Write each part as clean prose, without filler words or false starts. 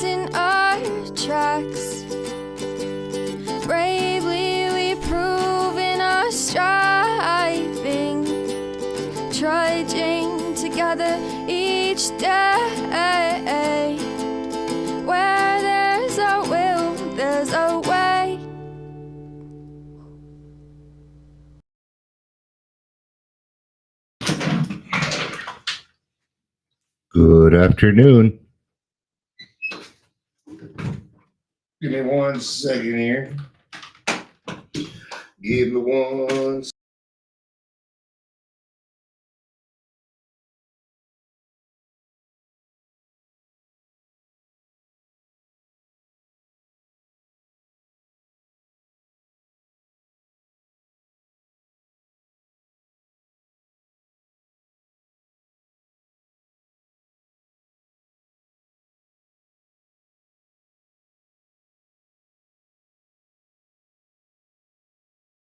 in our tracks. Bravely we prove in our striving, trudging together each day. Where there's a will, there's a way. Good afternoon. Give me 1 second here. Give me 1 second.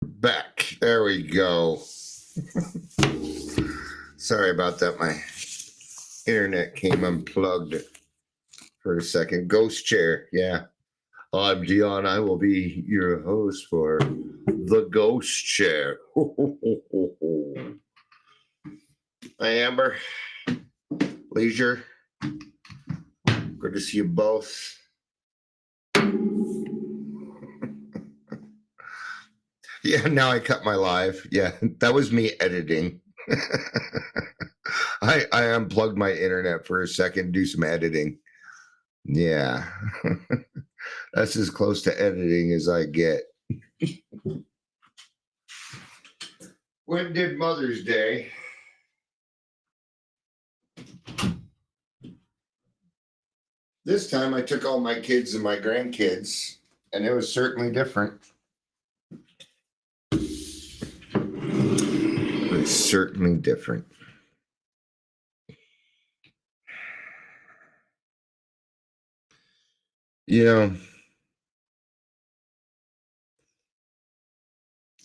Back. There we go. Sorry about that. My internet came unplugged for a second. Ghost chair. Yeah. I'm Dion. I will be your host for the Ghost Chair. Hi, Amber. Leisure. Good to see you both. Yeah, now I cut my live. Yeah, that was me editing. I unplugged my internet for a second, do some editing. Yeah, that's as close to editing as I get. When did Mother's Day? This time I took all my kids and my grandkids, and it was certainly different. It's certainly different. You know,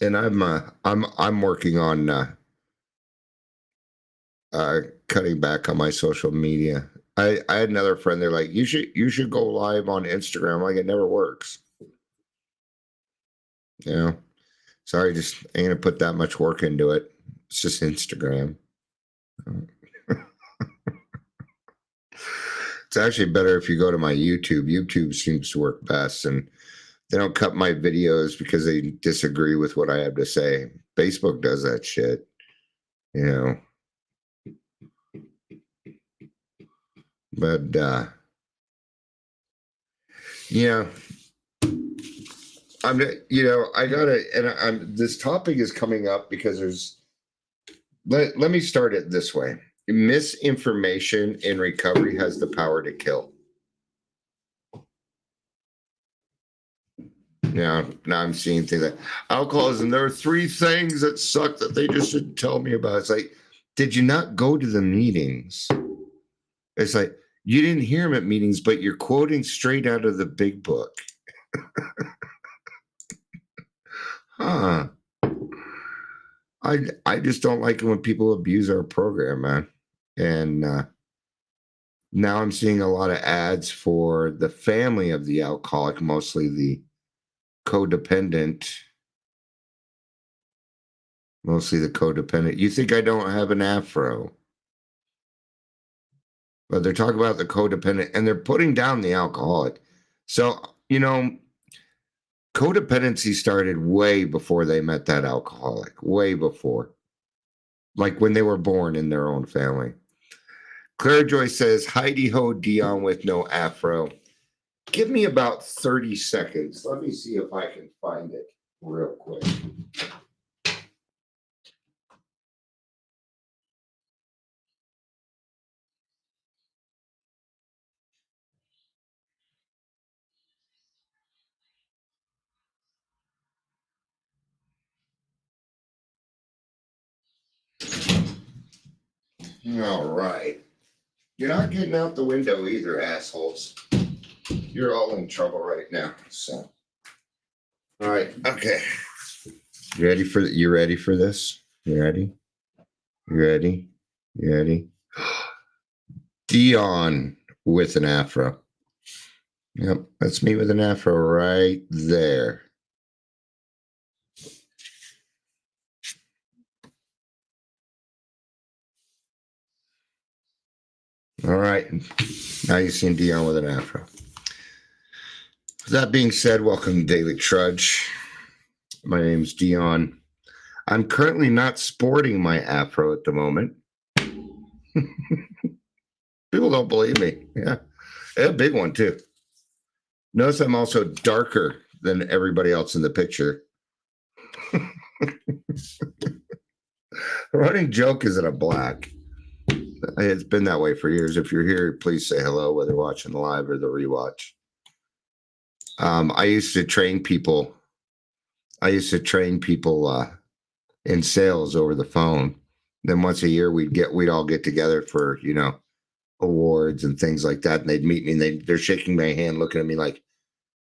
and I'm working on cutting back on my social media. I had another friend. They're like, you should go live on Instagram. Like, it never works. You know, sorry, just ain't gonna put that much work into it. It's just Instagram. It's actually better if you go to my YouTube. YouTube seems to work best, and they don't cut my videos because they disagree with what I have to say. Facebook does that shit, you know. But yeah, I gotta, and I'm this topic is coming up because there's. Let me start it this way. Misinformation in recovery has the power to kill. Now I'm seeing things like alcoholism. There are 3 things that suck that they just didn't tell me about. It's like, did you not go to the meetings? It's like, you didn't hear them at meetings, but you're quoting straight out of the big book. Huh. I just don't like it when people abuse our program, man. And now I'm seeing a lot of ads for the family of the alcoholic, mostly the codependent. You think I don't have an afro? But they're talking about the codependent, and they're putting down the alcoholic. So, codependency started way before they met that alcoholic, way before. Like when they were born in their own family. Claire Joy says, Heidi Ho Dion with no afro. Give me about 30 seconds. Let me see if I can find it real quick. All right. You're not getting out the window either, assholes. You're all in trouble right now. So, all right. Okay. You ready for this? You ready? Dion with an afro. Yep, that's me with an afro right there. All right, now you've seen Dion with an afro. With that being said, welcome to Daily Trudge. My name's Dion. I'm currently not sporting my afro at the moment. People don't believe me. Yeah, a big one too. Notice I'm also darker than everybody else in the picture. Running joke is that I'm black. It's been that way for years. If you're here, please say hello, whether watching the live or the rewatch. I used to train people. In sales over the phone. Then once a year we'd all get together for awards and things like that, and they'd meet me and they're shaking my hand, looking at me like,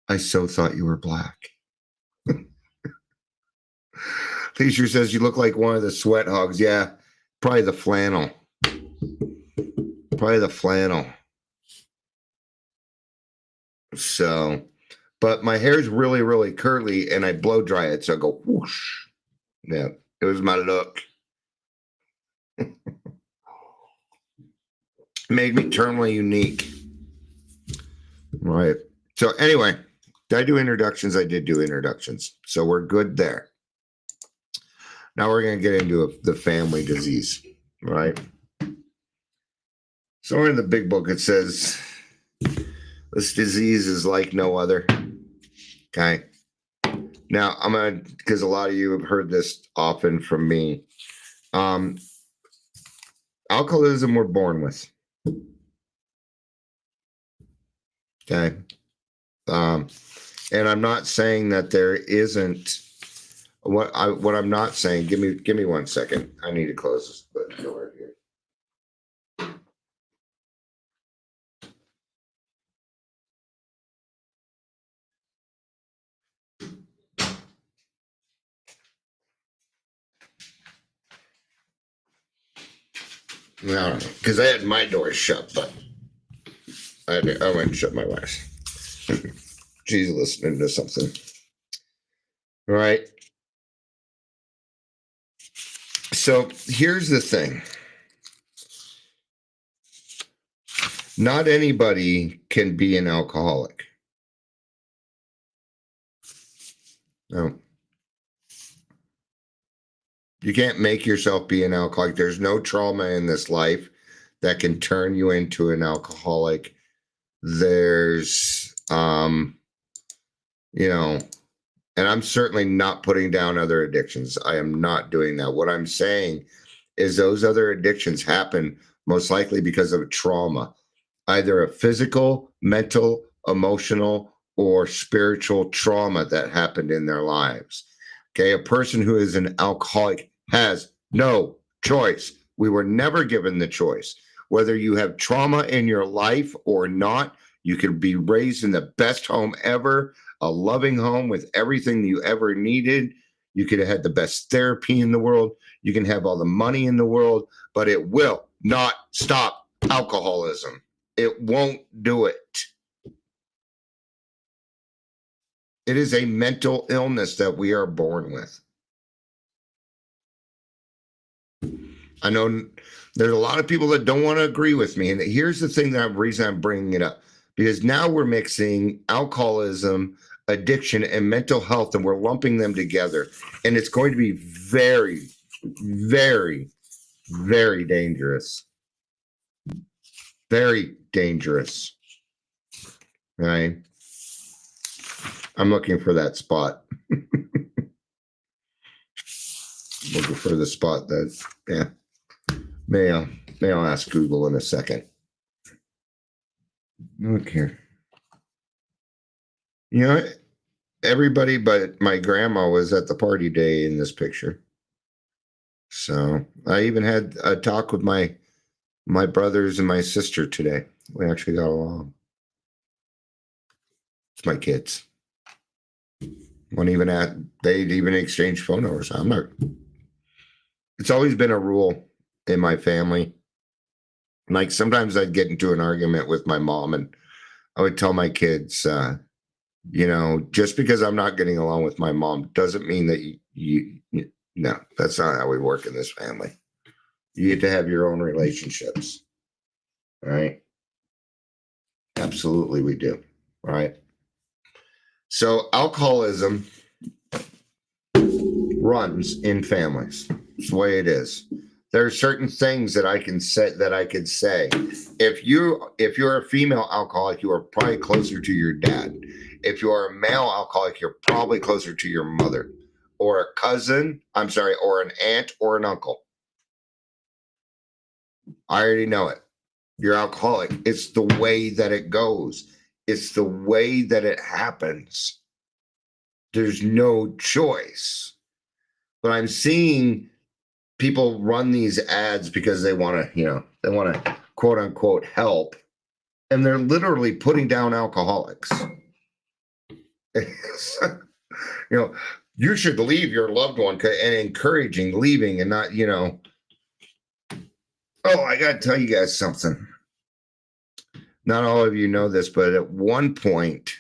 I so thought you were black. Teacher says you look like one of the sweat hogs. Yeah, probably the flannel. So, but my hair's really, really curly, and I blow dry it, so I go whoosh. Yeah, it was my look. Made me terminally unique. Right. So anyway, did I do introductions? I did do introductions. So we're good there. Now we're going to get into the family disease, right? So in the big book, it says, this disease is like no other. Okay. Now I'm going to, because a lot of you have heard this often from me. Alcoholism we're born with. Okay. And I'm not saying that there isn't what I'm not saying. Give me 1 second. I need to close this button door here. No, because I had my door shut, but I went and shut my wife's. She's listening to something. All right. So here's the thing. Not anybody can be an alcoholic. No. You can't make yourself be an alcoholic. There's no trauma in this life that can turn you into an alcoholic. There's, and I'm certainly not putting down other addictions. I am not doing that. What I'm saying is those other addictions happen most likely because of a trauma, either a physical, mental, emotional, or spiritual trauma that happened in their lives. Okay, a person who is an alcoholic has no choice. We were never given the choice. Whether you have trauma in your life or not, you could be raised in the best home ever, a loving home with everything you ever needed. You could have had the best therapy in the world. You can have all the money in the world, but it will not stop alcoholism. It won't do it. It is a mental illness that we are born with. I know there's a lot of people that don't want to agree with me. And here's the reason I'm bringing it up. Because now we're mixing alcoholism, addiction, and mental health, and we're lumping them together. And it's going to be very, very, very dangerous. Very dangerous. Right? I'm looking for that spot. Looking for the spot that, yeah. May I'll ask Google in a second. Okay. Everybody but my grandma was at the party day in this picture. So I even had a talk with my brothers and my sister today. We actually got along. It's my kids. They'd even exchange phone numbers. It's always been a rule in my family. Like sometimes I'd get into an argument with my mom and I would tell my kids, just because I'm not getting along with my mom doesn't mean that no, that's not how we work in this family. You get to have your own relationships. All right. Absolutely, we do. All right. So alcoholism runs in families. It's the way it is. There are certain things that I could say. If you're a female alcoholic, you are probably closer to your dad. If you are a male alcoholic, you're probably closer to your mother or a cousin. I'm sorry, or an aunt or an uncle. I already know it. You're alcoholic. It's the way that it goes. It's the way that it happens. There's no choice. But I'm seeing people run these ads because they want to quote unquote help. And they're literally putting down alcoholics. You should leave your loved one and encouraging leaving and not, Oh, I got to tell you guys something. Not all of you know this, but at one point,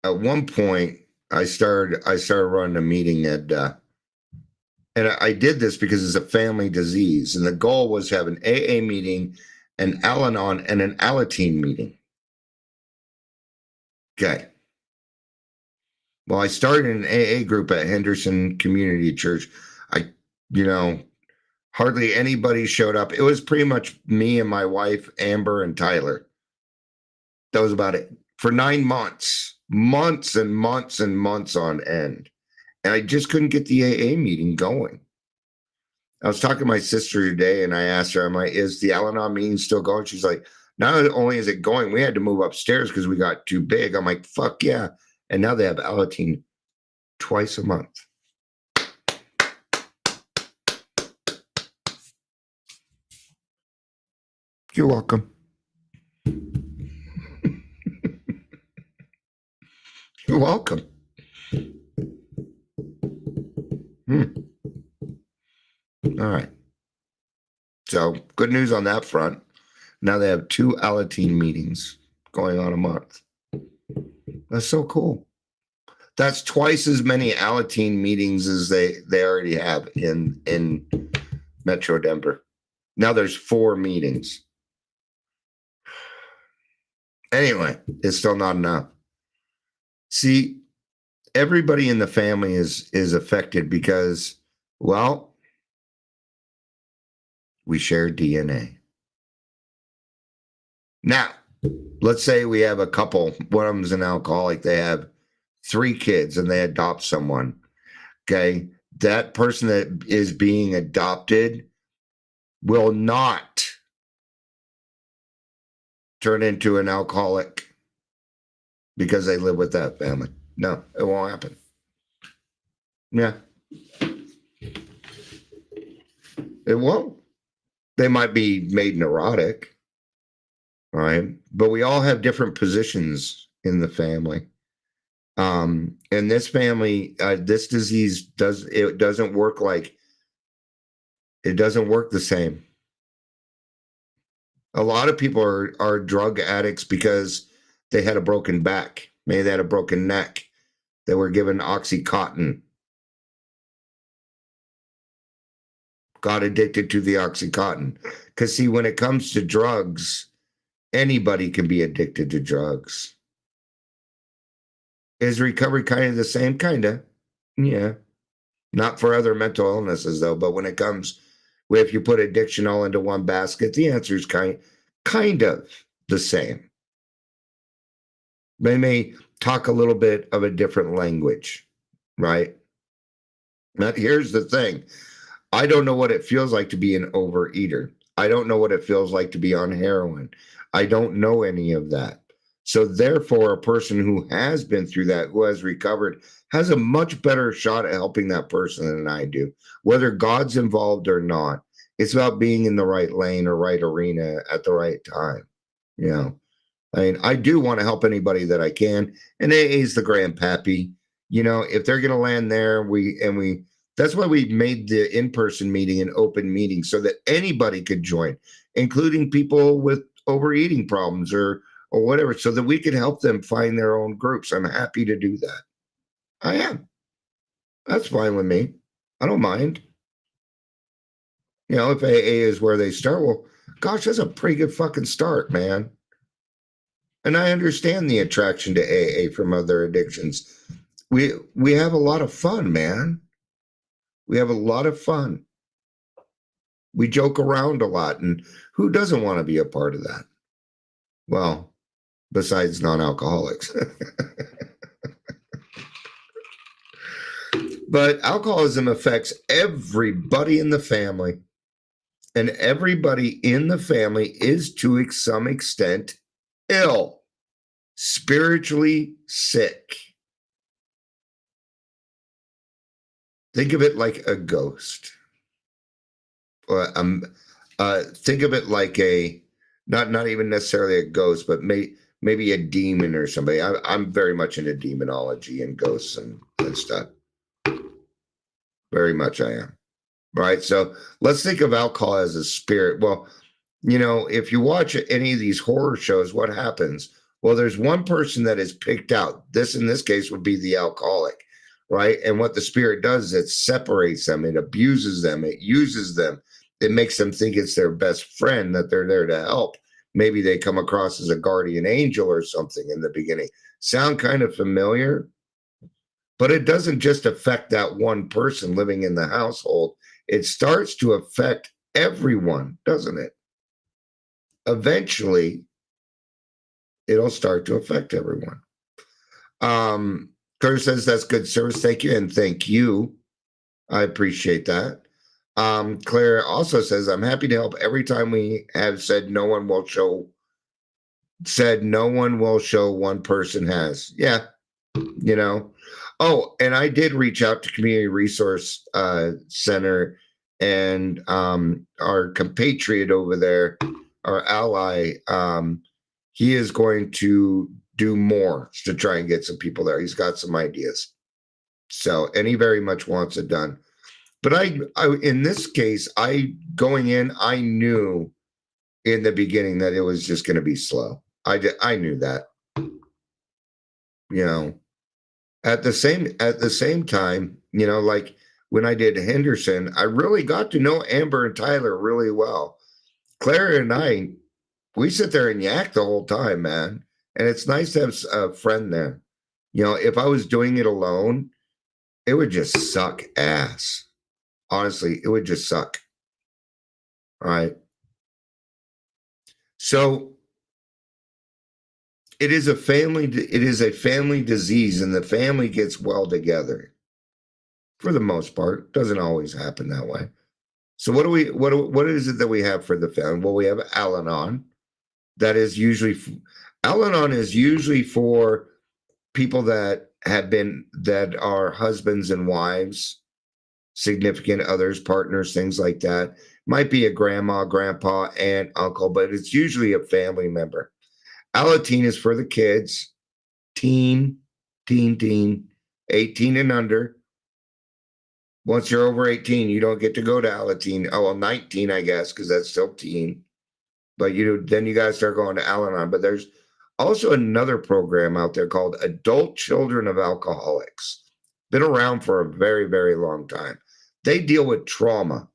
I started running a meeting and I did this because it's a family disease, and the goal was to have an AA meeting, an Al-Anon, and an Alateen meeting. Okay. Well, I started an AA group at Henderson Community Church. Hardly anybody showed up. It was pretty much me and my wife, Amber, and Tyler. That was about it. For 9 months, months and months and months on end. And I just couldn't get the AA meeting going. I was talking to my sister today, and I asked her, is the Al-Anon meeting still going? She's like, not only is it going, we had to move upstairs because we got too big. I'm like, fuck yeah. And now they have Alateen twice a month. You're welcome. You're welcome. All right. So good news on that front. Now they have 2 Alateen meetings going on a month. That's so cool. That's twice as many Alateen meetings as they already have in Metro Denver. Now there's 4 meetings. Anyway, it's still not enough. See, everybody in the family is affected because, well, we share DNA. Now, let's say we have a couple, one of them's an alcoholic, they have 3 kids and they adopt someone. Okay. That person that is being adopted will not turn into an alcoholic because they live with that family. No, it won't happen. Yeah. It won't. They might be made neurotic. All right. But we all have different positions in the family. And this family, this disease doesn't work the same. A lot of people are drug addicts because they had a broken back. Maybe they had a broken neck. They were given Oxycontin. Got addicted to the Oxycontin. Because see, when it comes to drugs, anybody can be addicted to drugs. Is recovery kind of the same? Kind of. Yeah. Not for other mental illnesses, though. But when it comes, if you put addiction all into one basket, the answer is kind of the same. They may talk a little bit of a different language, right? Now, here's the thing. I don't know what it feels like to be an overeater. I don't know what it feels like to be on heroin. I don't know any of that. So therefore, a person who has been through that, who has recovered, has a much better shot at helping that person than I do, whether God's involved or not. It's about being in the right lane or right arena at the right time. I mean, I do want to help anybody that I can. And AA is the grandpappy. If they're going to land there, that's why we made the in-person meeting an open meeting so that anybody could join, including people with overeating problems or whatever, so that we can help them find their own groups. I'm happy to do that. I am. That's fine with me. I don't mind. If AA is where they start, well, gosh, that's a pretty good fucking start, man. And I understand the attraction to AA from other addictions. We have a lot of fun, man. We have a lot of fun. We joke around a lot, and who doesn't want to be a part of that? Well, besides non-alcoholics. But alcoholism affects everybody in the family, and everybody in the family is to some extent ill, spiritually sick. Think of it like a ghost. Think of it like not even necessarily a ghost, but maybe a demon or somebody. I'm very much into demonology and ghosts and stuff. Very much I am. Right. So let's think of alcohol as a spirit. Well, if you watch any of these horror shows, what happens? Well, there's one person that is picked out. This, in this case, would be the alcoholic, right? And what the spirit does is it separates them, it abuses them, it uses them, it makes them think it's their best friend, that they're there to help. Maybe they come across as a guardian angel or something in the beginning. Sound kind of familiar? But it doesn't just affect that one person living in the household. It starts to affect everyone, doesn't it? Eventually, it'll start to affect everyone. Curtis says that's good service. Thank you. And thank you. I appreciate that. Claire also says, I'm happy to help every time we have said no one will show one person has. Yeah. Oh, and I did reach out to Community Resource Center, and our compatriot over there, our ally, he is going to do more to try and get some people there. He's got some ideas. So, and he very much wants it done. But I in this case, I knew in the beginning that it was just going to be slow. I knew that. At the same time, like when I did Henderson, I really got to know Amber and Tyler really well. Claire and I, we sit there and yak the whole time, man. And it's nice to have a friend there. If I was doing it alone, it would just suck ass. Honestly, it would just suck. All right. So it is a family disease, and the family gets well together. For the most part, doesn't always happen that way. So what is it that we have for the family? Well, we have Al-Anon. Al-Anon is usually for people that are husbands and wives, significant others, partners, things like that. Might be a grandma, grandpa, aunt, uncle, but it's usually a family member. Alateen is for the kids, teen, 18 and under. Once you're over 18, you don't get to go to Alateen. Oh, well, 19, I guess, because that's still teen. But then you got to start going to Al-Anon. But there's also another program out there called Adult Children of Alcoholics. Been around for a very, very long time. They deal with trauma.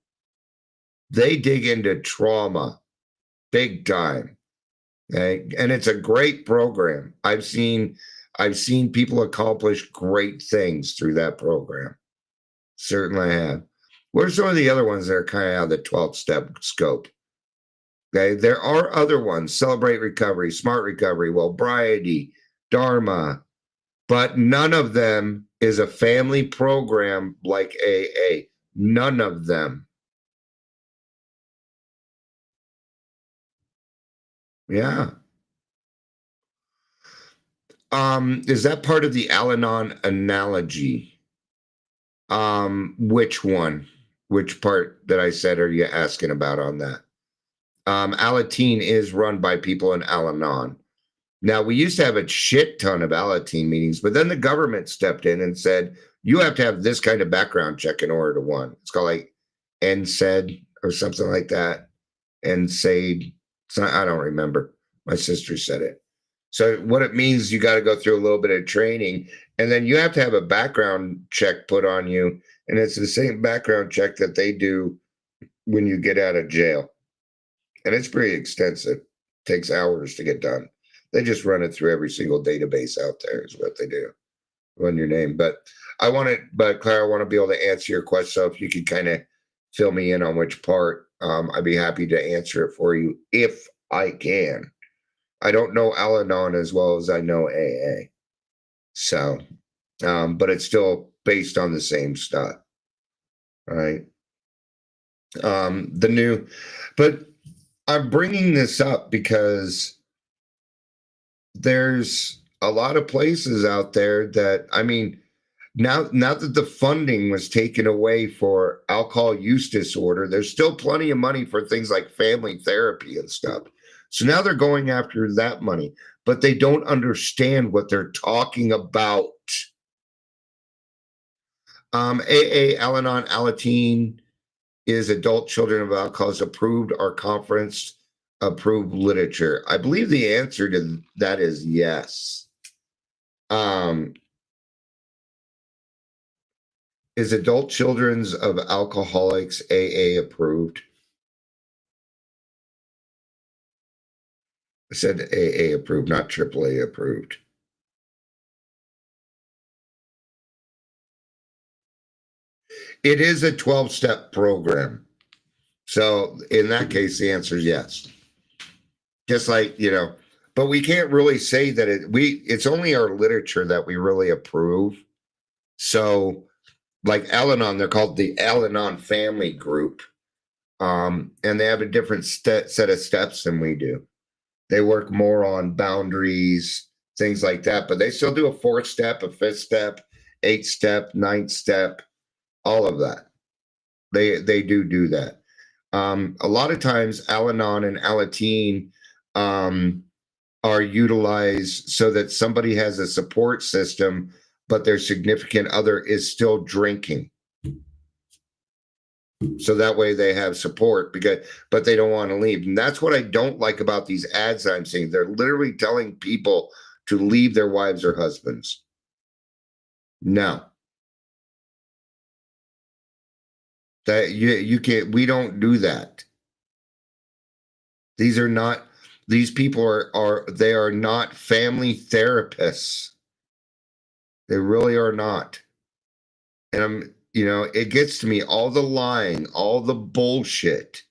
They dig into trauma big time. Okay? And it's a great program. I've seen people accomplish great things through that program. Certainly have. What are some of the other ones that are kind of out of the 12-step scope? Okay, there are other ones: Celebrate Recovery, Smart Recovery, Wellbriety, Dharma, but none of them is a family program like AA. None of them. Yeah. Is that part of the Al-Anon analogy? Which one? Which part that I said are you asking about on that? Alateen is run by people in Al-Anon. Now, we used to have a shit ton of Alateen meetings, but then the government stepped in and said, you have to have this kind of background check in order to run. It's called like NSAID or something like that. NSAID. So I don't remember. My sister said it. So what it means, you got to go through a little bit of training, and then you have to have a background check put on you, and it's the same background check that they do when you get out of jail, and it's pretty extensive. Takes hours to get done. They just run it through every single database out there is what they do. Run your name, but Claire, I want to be able to answer your question. So if you could kind of fill me in on which part, I'd be happy to answer it for you if I can. I don't know Al-Anon as well as I know AA. So, but it's still based on the same stuff, right? But I'm bringing this up because there's a lot of places out there that, I mean, now that the funding was taken away for alcohol use disorder, there's still plenty of money for things like family therapy and stuff. So now they're going after that money, but they don't understand what they're talking about. AA, Al-Anon, Alateen is adult children of alcoholics approved or conference approved literature. I believe the answer to that is yes. Is adult children's of alcoholics AA approved? I said AA approved, not AAA approved. It is a 12-step program. So in that case, the answer is yes. Just like, but we can't really say that it's only our literature that we really approve. So like Al-Anon, they're called the Al-Anon family group. And they have a different set of steps than we do. They work more on boundaries, things like that, but they still do a 4th step, a 5th step, 8th step, 9th step, all of that. They do that. A lot of times Al-Anon and Alateen are utilized so that somebody has a support system, but their significant other is still drinking. So that way they have support but they don't want to leave. And that's what I don't like about these ads I'm seeing. They're literally telling people to leave their wives or husbands. No. That you can't, we don't do that. These people are not family therapists. They really are not. And it gets to me, all the lying, all the bullshit.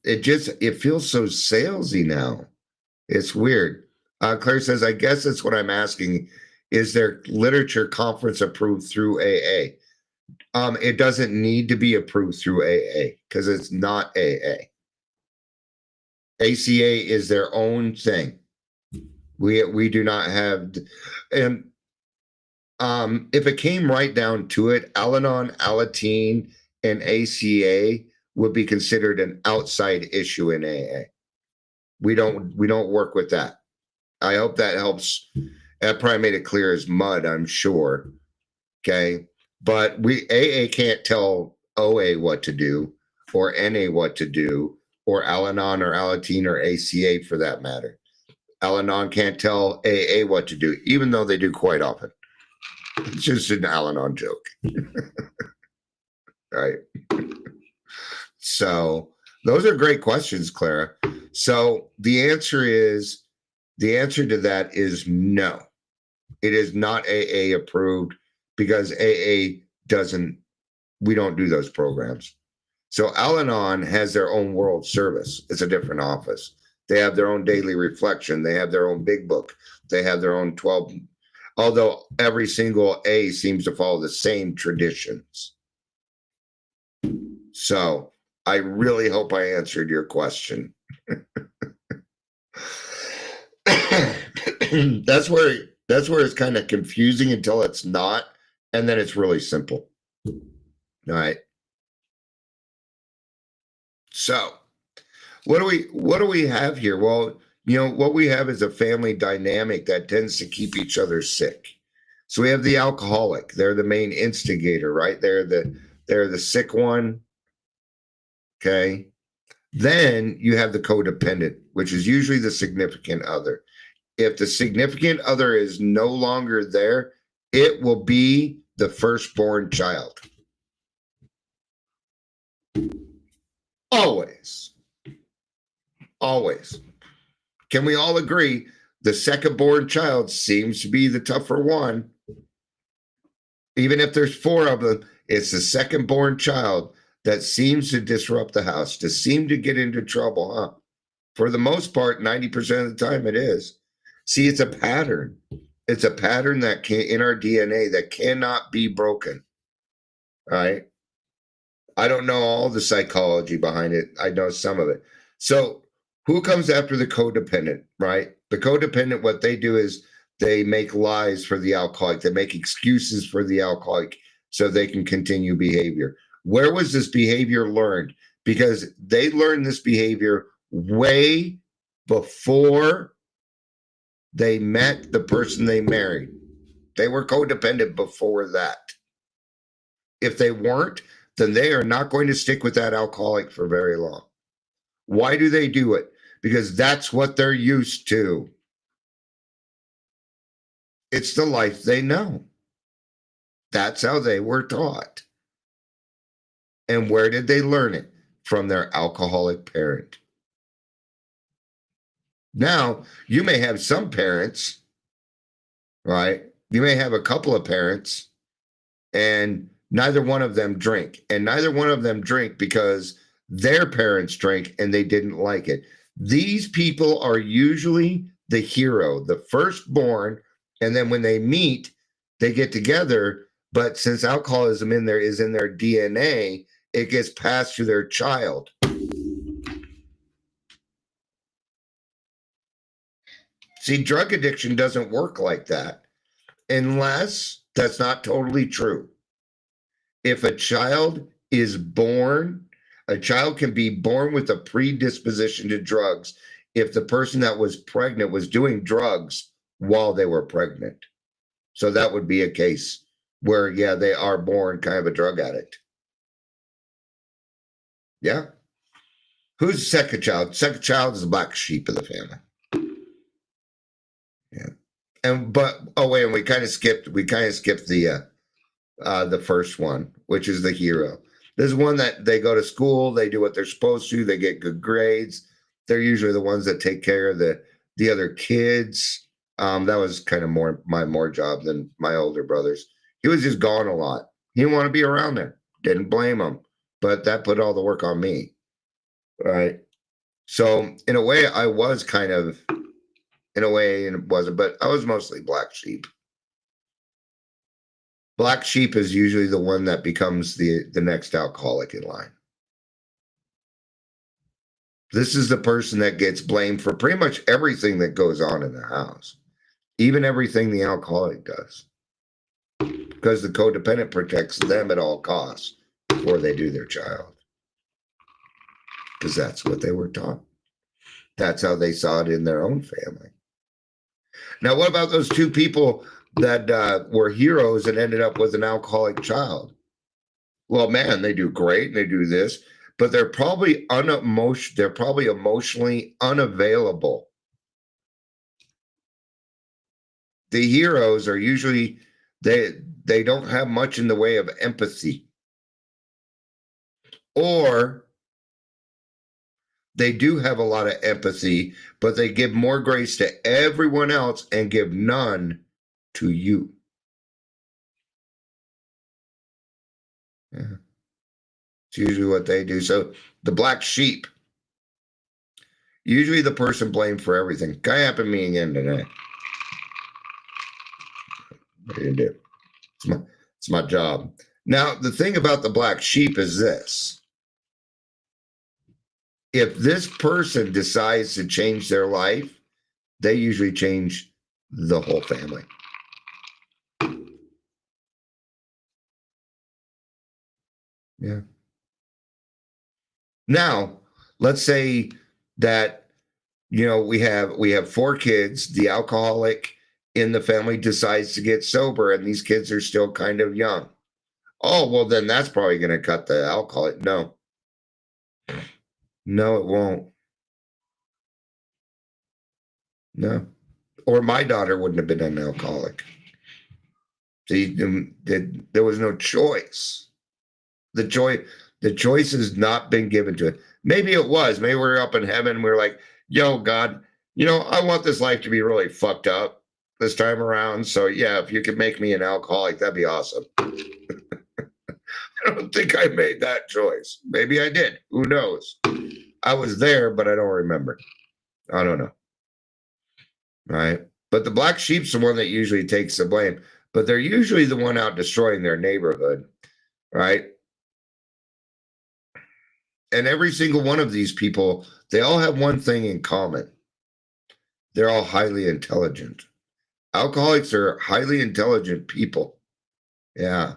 It feels so salesy now. It's weird. Claire says, I guess that's what I'm asking. Is there literature conference approved through AA? It doesn't need to be approved through AA because it's not AA. ACA is their own thing. We do not have, and if it came right down to it, Al-Anon, Alateen, and ACA would be considered an outside issue in AA. We don't work with that. I hope that helps. That probably made it clear as mud, I'm sure. Okay. But AA can't tell OA what to do, or NA what to do, or Al-Anon or Alateen or ACA for that matter. Al-Anon can't tell AA what to do, even though they do quite often. It's just an Al-Anon joke. Right. So those are great questions, Clara. So the answer to that is no. It is not AA approved because AA we don't do those programs. So Al-Anon has their own world service. It's a different office. They have their own daily reflection. They have their own big book. They have their own 12, although every single A seems to follow the same traditions. So I really hope I answered your question. That's where it's kind of confusing until it's not, and then it's really simple. All right. So what do we have here? Well, what we have is a family dynamic that tends to keep each other sick. So we have the alcoholic. They're the main instigator, right? They're the sick one. Okay. Then you have the codependent, which is usually the significant other. If the significant other is no longer there, it will be the firstborn child. Always. Always. Can we all agree the second-born child seems to be the tougher one? Even if there's four of them, it's the second-born child that seems to disrupt the house, to seem to get into trouble, huh? For the most part, 90% of the time it is. See, it's a pattern. It's a pattern that can in our DNA that cannot be broken. Right? I don't know all the psychology behind it. I know some of it. So who comes after the codependent, right? The codependent, what they do is they make lies for the alcoholic. They make excuses for the alcoholic so they can continue behavior. Where was this behavior learned? Because they learned this behavior way before they met the person they married. They were codependent before that. If they weren't, then they are not going to stick with that alcoholic for very long. Why do they do it? Because that's what they're used to. It's the life they know. That's how they were taught. And where did they learn it? From their alcoholic parent. Now, you may have some parents, right? You may have a couple of parents, and neither one of them drink. And neither one of them drink because their parents drank and they didn't like it. These people are usually the hero, the firstborn, and then when they meet, they get together. But since alcoholism is in their DNA, it gets passed to their child. See, drug addiction doesn't work like that unless that's not totally true. If a child is born, a child can be born with a predisposition to drugs if the person that was pregnant was doing drugs while they were pregnant. So that would be a case where, yeah, they are born kind of a drug addict. Yeah. Who's the second child? Second child is the black sheep of the family. Yeah. And we kind of skipped the first one, which is the hero. There's one that they go to school, they do what they're supposed to, they get good grades. They're usually the ones that take care of the other kids. That was kind of more job than my older brothers. He was just gone a lot. He didn't want to be around there. Didn't blame him, but that put all the work on me. Right. So in a way, I was kind of, in a way, and it wasn't, but I was mostly black sheep. Black sheep is usually the one that becomes the next alcoholic in line. This is the person that gets blamed for pretty much everything that goes on in the house, even everything the alcoholic does, because the codependent protects them at all costs before they do their child, because that's what they were taught. That's how they saw it in their own family. Now, what about those two people that were heroes and ended up with an alcoholic child? Well, man, they do great and they do this, but they're probably emotionally unavailable. The heroes are usually they don't have much in the way of empathy, or they do have a lot of empathy, but they give more grace to everyone else and give none to you. Yeah. It's usually what they do. So the black sheep, usually the person blamed for everything. Guy happened to me again today. What are you gonna do? It's my job. Now, the thing about the black sheep is this. If this person decides to change their life, they usually change the whole family. Yeah. Now, let's say that we have four kids. The alcoholic in the family decides to get sober, and these kids are still kind of young. Oh, well, then that's probably going to cut the alcoholic. No. No, it won't. No. Or my daughter wouldn't have been an alcoholic. See, there was no choice. The choice has not been given to it. Maybe it was. Maybe we're up in heaven and we're like, yo, God, I want this life to be really fucked up this time around. So yeah, if you could make me an alcoholic, that'd be awesome. I don't think I made that choice. Maybe I did. Who knows? I was there, but I don't remember. I don't know. Right. But the black sheep's the one that usually takes the blame. But they're usually the one out destroying their neighborhood. Right. And every single one of these people, they all have one thing in common. They're all highly intelligent. Alcoholics are highly intelligent people. Yeah.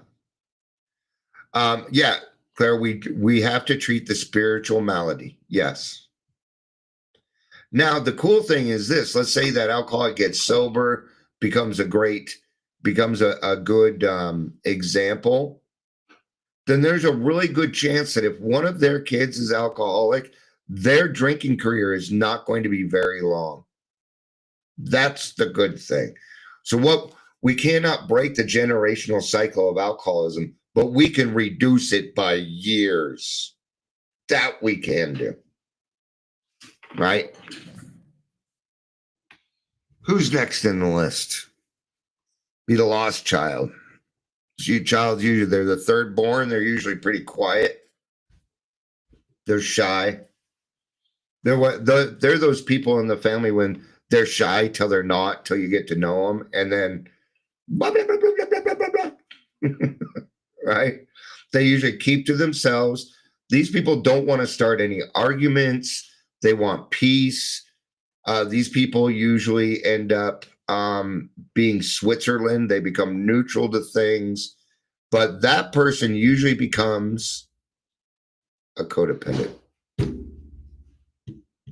Yeah, Claire, we have to treat the spiritual malady. Yes. Now, the cool thing is this. Let's say that alcoholic gets sober, becomes a good example. Then there's a really good chance that if one of their kids is alcoholic, their drinking career is not going to be very long. That's the good thing. So we cannot break the generational cycle of alcoholism, but we can reduce it by years. That we can do. Right? Who's next in the list? Be the lost child. Child's usually, they're the third born. They're usually pretty quiet. They're shy. They're those people in the family when they're shy till they're not, till you get to know them, and then blah, blah, blah, blah, blah, blah, blah. Right? They usually keep to themselves. These people don't want to start any arguments. They want peace. These people usually end up being Switzerland. They become neutral to things. But that person usually becomes a codependent.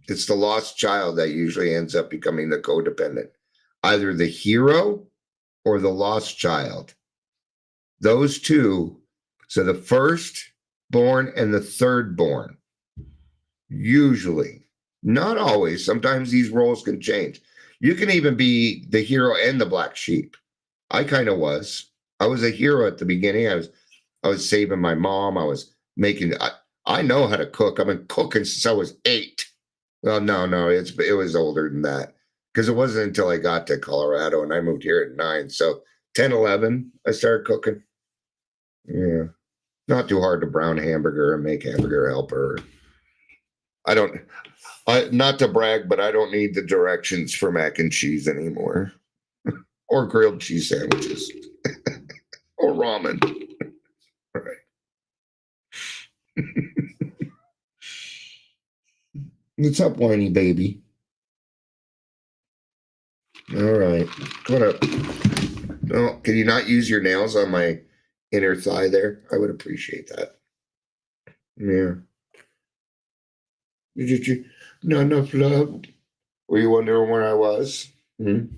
It's the lost child that usually ends up becoming the codependent. Either the hero or the lost child. Those two, so the firstborn and the thirdborn, usually, not always, sometimes these roles can change. You can even be the hero and the black sheep. I kind of was. I was a hero at the beginning. I was saving my mom. I was making, I know how to cook. I've been cooking since I was 8. Well, no, it was older than that, because it wasn't until I got to Colorado and I moved here at 9. So 10, 11, I started cooking. Yeah. Not too hard to brown hamburger and make hamburger helper. Not to brag, but I don't need the directions for mac and cheese anymore. Or grilled cheese sandwiches. Or ramen. Right. What's up, whiny baby? All right. What up? Oh, can you not use your nails on my inner thigh there? I would appreciate that. Yeah. Did you not enough love? Were you wondering where I was? Mm-hmm.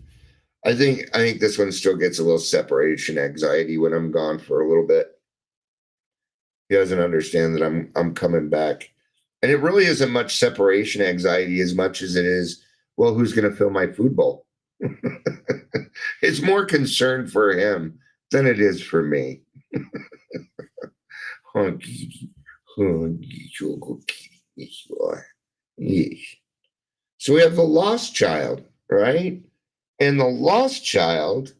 I think this one still gets a little separation anxiety when I'm gone for a little bit. He doesn't understand that I'm coming back. And it really isn't much separation anxiety as much as it is, well, who's going to fill my food bowl? It's more concern for him than it is for me. So we have the lost child, right? And the lost child,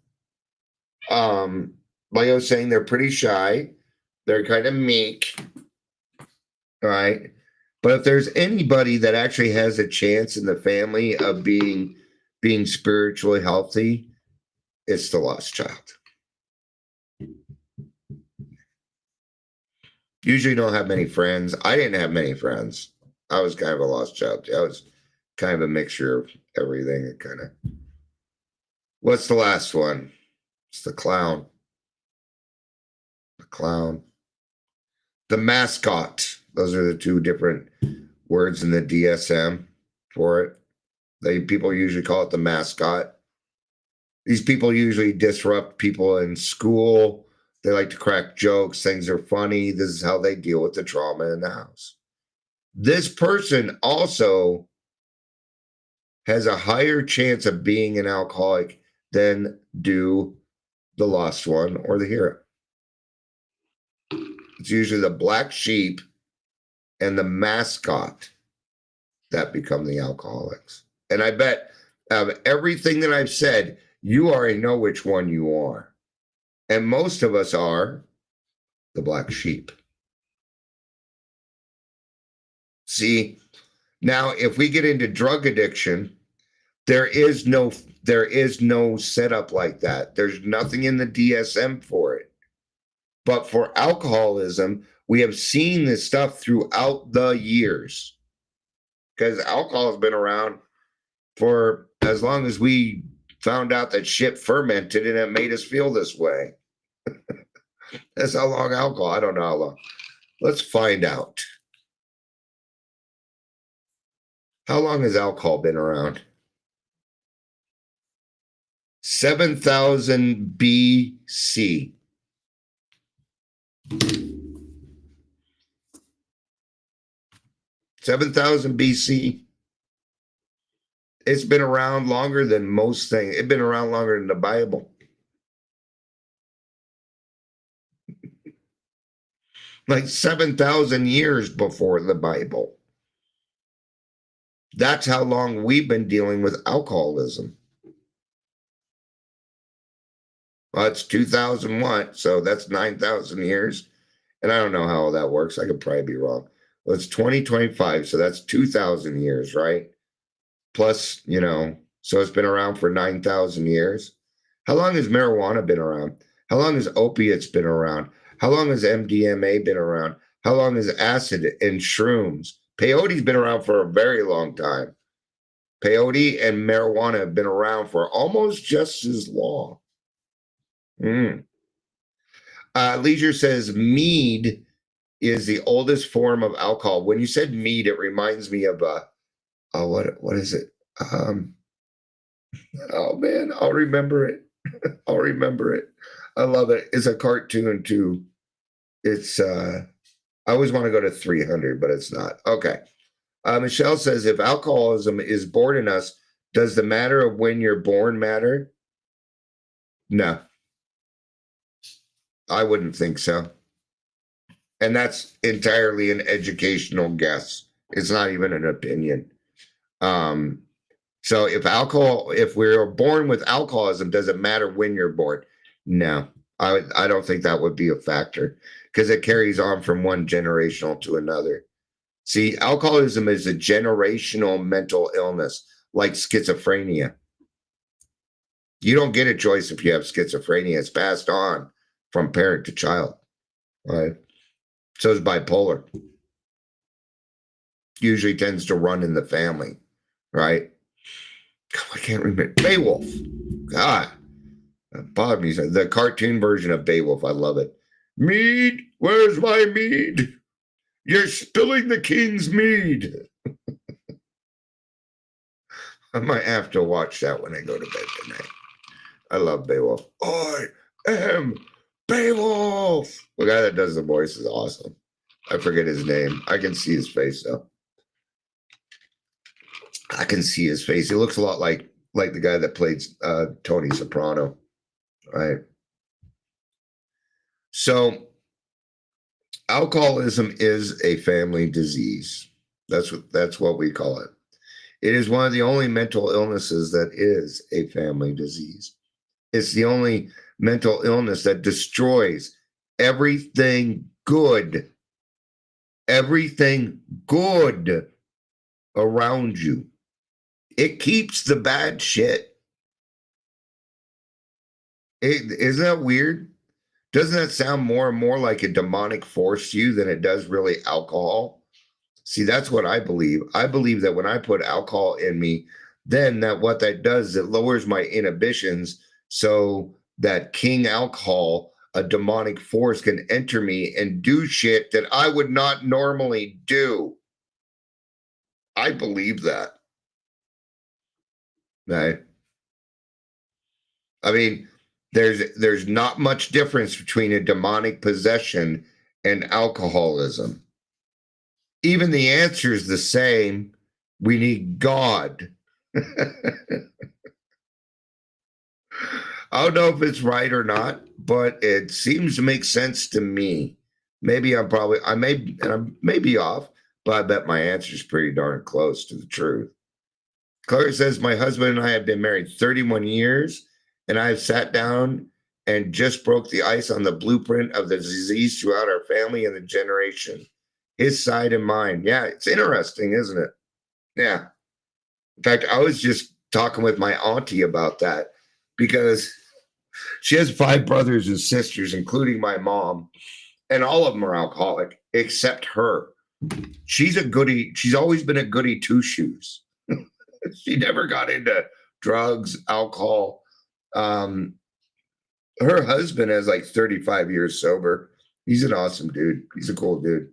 like I was saying, they're pretty shy. They're kind of meek, right? But if there's anybody that actually has a chance in the family of being spiritually healthy, it's the lost child. Usually don't have many friends. I didn't have many friends. I was kind of a lost child. I was kind of a mixture of everything. What's the last one? It's the clown. The clown. The mascot. Those are the two different words in the DSM for it. People usually call it the mascot. These people usually disrupt people in school. They like to crack jokes. Things are funny. This is how they deal with the trauma in the house. this person also has a higher chance of being an alcoholic than do the lost one or the hero. It's usually the black sheep and the mascot that become the alcoholics. And I bet of everything that I've said, you already know which one you are. And most of us are the black sheep. See, now if we get into drug addiction, there is no setup like that. There's nothing in the DSM for it. But for alcoholism, we have seen this stuff throughout the years. Because alcohol has been around for as long as we found out that shit fermented and it made us feel this way. That's how long alcohol, I don't know how long. Let's find out. How long has alcohol been around? 7,000 BC. BC. It's been around longer than most things. It's been around longer than the Bible. Like 7,000 years before the Bible. That's how long we've been dealing with alcoholism. Well, it's 2001, so that's 9,000 years. And I don't know how that works. I could probably be wrong. Well, it's 2025, so that's 2,000 years, right? Plus, so it's been around for 9,000 years. How long has marijuana been around? How long has opiates been around? How long has MDMA been around? How long has acid and shrooms? Peyote's been around for a very long time. Peyote and marijuana have been around for almost just as long. Leisure says mead is the oldest form of alcohol. When you said mead, it reminds me of what is it? Oh man, I'll remember it. I'll remember it. I love it. It's a cartoon too. It's I always want to go to 300, but it's not. Okay. Michelle says, if alcoholism is born in us, does the matter of when you're born matter? No. I wouldn't think so. And that's entirely an educational guess. It's not even an opinion. So if we're born with alcoholism, does it matter when you're born? No, I don't think that would be a factor because it carries on from one generational to another. See, alcoholism is a generational mental illness like schizophrenia. You don't get a choice if you have schizophrenia. It's passed on from parent to child, right? So is bipolar. Usually tends to run in the family, right? I can't remember. Beowulf. God. Bob me. The cartoon version of Beowulf. I love it. Mead, where's my mead? You're spilling the king's mead. I might have to watch that when I go to bed tonight. I love Beowulf. I am Beowulf. The guy that does the voice is awesome. I forget his name. I can see his face though. I can see his face. He looks a lot like the guy that played Tony Soprano, right? So alcoholism is a family disease. That's what we call it. It is one of the only mental illnesses that is a family disease. It's the only mental illness that destroys everything good around you. It keeps the bad shit. Isn't that weird? Doesn't that sound more and more like a demonic force to you than it does really alcohol? See, that's what I believe. I believe that when I put alcohol in me, then what that does is it lowers my inhibitions so that King Alcohol, a demonic force, can enter me and do shit that I would not normally do. I believe that. Right? I mean, there's not much difference between a demonic possession and alcoholism. even the answer is the same. We need God. I don't know if it's right or not, but it seems to make sense to me. Maybe I may be off, but I bet my answer is pretty darn close to the truth. Claire says, my husband and I have been married 31 years, and I've sat down and just broke the ice on the blueprint of the disease throughout our family and the generation, his side and mine. Yeah, it's interesting, isn't it? Yeah. In fact, I was just talking with my auntie about that because she has 5 brothers and sisters, including my mom, and all of them are alcoholic except her. She's a goody. She's always been a goody two shoes. She never got into drugs, alcohol. Um, her husband is like 35 years sober. He's an awesome dude. He's a cool dude.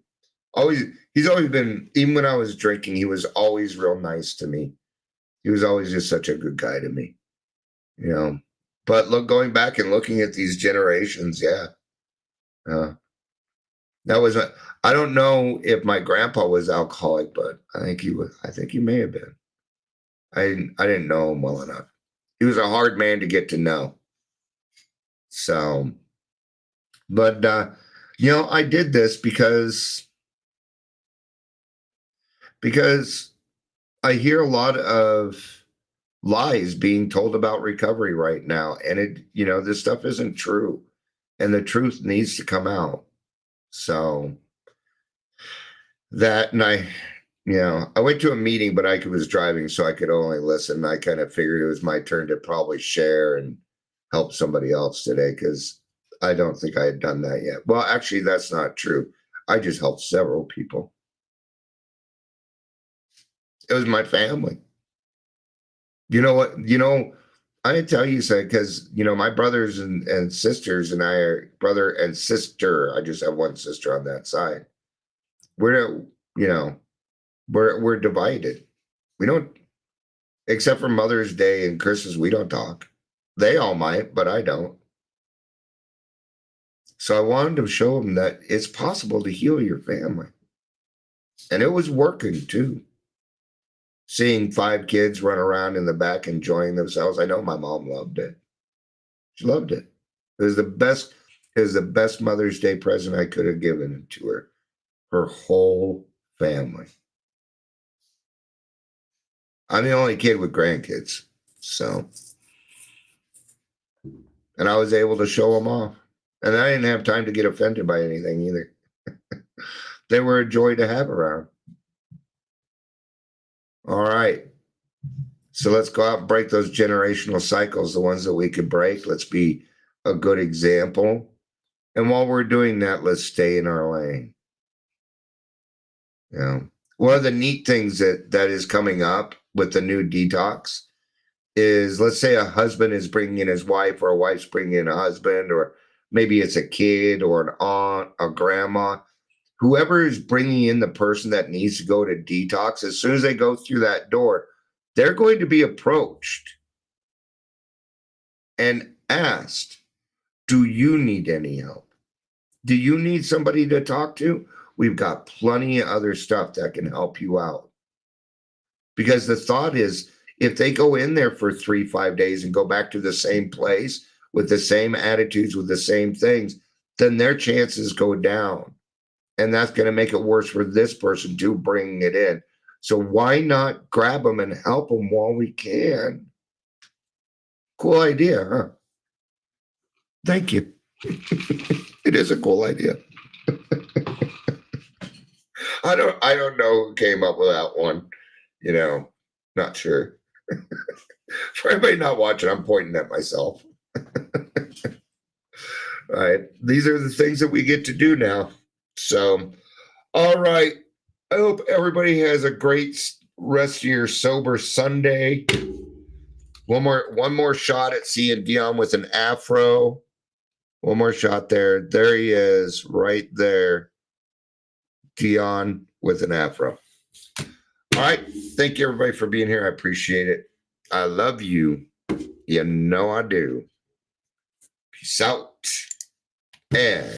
He's always been, even when I was drinking, he was always real nice to me. He was always just such a good guy to me, you know. But going back and looking at these generations, yeah. That was I don't know if my grandpa was alcoholic, but I think he was. I think he may have been. I didn't know him well enough. He was a hard man to get to know. So, but I did this because I hear a lot of lies being told about recovery right now, and this stuff isn't true, and the truth needs to come out. So that, and I went to a meeting, but I was driving, so I could only listen. I kind of figured it was my turn to probably share and help somebody else today, because I don't think I had done that yet. Well, actually, that's not true. I just helped several people. It was my family. You know what? I didn't tell you so because, my brothers and sisters and I are brother and sister. I just have one sister on that side. We're divided. We don't, except for Mother's Day and Christmas, we don't talk. They all might, but I don't. So I wanted to show them that it's possible to heal your family. And it was working too. Seeing 5 kids run around in the back enjoying themselves. I know my mom loved it. She loved it. It was the best Mother's Day present I could have given to her. Her whole family. I'm the only kid with grandkids. So, and I was able to show them off. And I didn't have time to get offended by anything either. They were a joy to have around. All right. So let's go out and break those generational cycles, the ones that we could break. Let's be a good example. And while we're doing that, let's stay in our lane. One of the neat things that is coming up with the new detox is, let's say a husband is bringing in his wife, or a wife's bringing in a husband, or maybe it's a kid or an aunt, a grandma. Whoever is bringing in the person that needs to go to detox, as soon as they go through that door, they're going to be approached and asked, do you need any help? Do you need somebody to talk to? We've got plenty of other stuff that can help you out. Because the thought is, if they go in there for 3-5 days and go back to the same place with the same attitudes, with the same things, then their chances go down. And that's going to make it worse for this person too, bringing it in. So why not grab them and help them while we can? Cool idea, huh? Thank you. It is a cool idea. I don't know who came up with that one. Not sure. For everybody not watching, I'm pointing at myself. All right. These are the things that we get to do now. So, all right. I hope everybody has a great rest of your sober Sunday. One more shot at seeing Dion with an afro. One more shot there. There he is, right there. Dion with an afro. All right. Thank you, everybody, for being here. I appreciate it. I love you. You know I do. Peace out. And